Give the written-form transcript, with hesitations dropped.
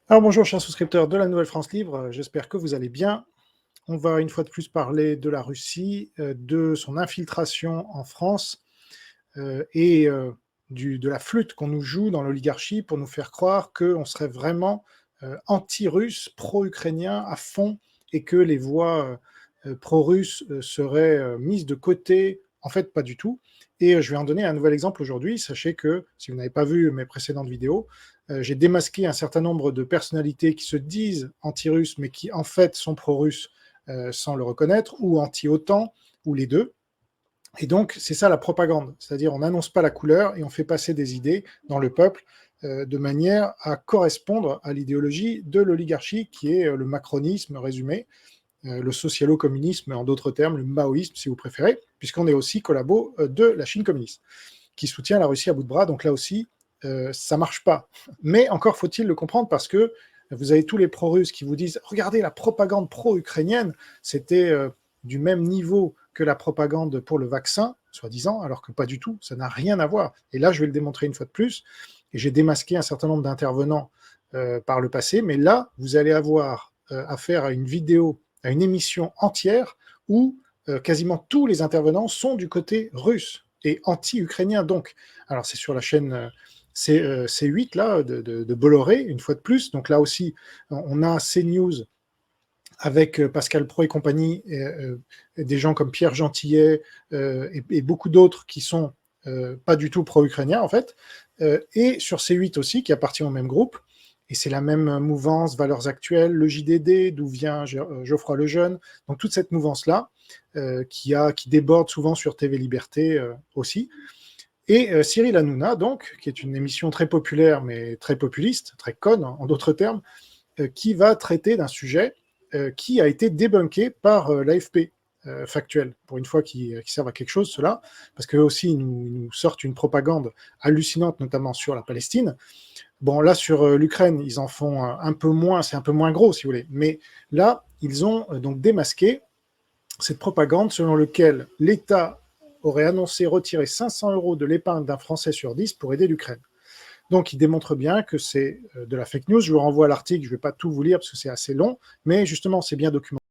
Alors bonjour chers souscripteurs de la Nouvelle France Libre, j'espère que vous allez bien. On va une fois de plus parler de la Russie, de son infiltration en France, et de la flûte qu'on nous joue dans l'oligarchie pour nous faire croire qu'on serait vraiment, anti-russe, pro-ukrainien à fond et que les voix, pro-russes, seraient, mises de côté. En fait, pas du tout et je vais en donner un nouvel exemple aujourd'hui. Sachez que, si vous n'avez pas vu mes précédentes vidéos, j'ai démasqué un certain nombre de personnalités qui se disent anti-russes, mais qui en fait sont pro-russes, sans le reconnaître, ou anti-OTAN, ou les 2. Et donc, c'est ça la propagande, c'est-à-dire on n'annonce pas la couleur et on fait passer des idées dans le peuple de manière à correspondre à l'idéologie de l'oligarchie qui est le macronisme résumé, le socialo-communisme en d'autres termes, le maoïsme si vous préférez, puisqu'on est aussi collabo de la Chine communiste, qui soutient la Russie à bout de bras, donc là aussi, ça marche pas. Mais encore faut-il le comprendre parce que vous avez tous les pro-russes qui vous disent « Regardez, la propagande pro-ukrainienne, c'était du même niveau que la propagande pour le vaccin, soi-disant, alors que pas du tout, ça n'a rien à voir. » Et là, je vais le démontrer une fois de plus, et j'ai démasqué un certain nombre d'intervenants par le passé, mais là, vous allez avoir affaire à une vidéo, à une émission entière où quasiment tous les intervenants sont du côté russe et anti-ukrainien donc. Alors c'est sur la chaîne C8 là, de Bolloré, une fois de plus, donc là aussi on a CNews avec Pascal Pro et compagnie, et des gens comme Pierre Gentillet et beaucoup d'autres qui sont pas du tout pro-ukrainiens en fait, et sur C8 aussi, qui appartient au même groupe, et c'est la même mouvance, Valeurs Actuelles, le JDD, d'où vient Geoffroy Lejeune, donc toute cette mouvance-là, qui déborde souvent sur TV Liberté aussi, et Cyril Hanouna, donc, qui est une émission très populaire, mais très populiste, très conne, en d'autres termes, qui va traiter d'un sujet qui a été débunké par l'AFP factuel, pour une fois qu'ils servent à quelque chose, cela, parce qu'eux aussi, ils nous sortent une propagande hallucinante, notamment sur la Palestine. Bon, là, sur l'Ukraine, ils en font un peu moins, c'est un peu moins gros, si vous voulez, mais là, ils ont donc démasqué cette propagande selon laquelle l'État aurait annoncé retirer 500 € de l'épargne d'un Français sur 10 pour aider l'Ukraine. Donc, il démontre bien que c'est de la fake news. Je vous renvoie à l'article, je ne vais pas tout vous lire parce que c'est assez long, mais justement, c'est bien documenté.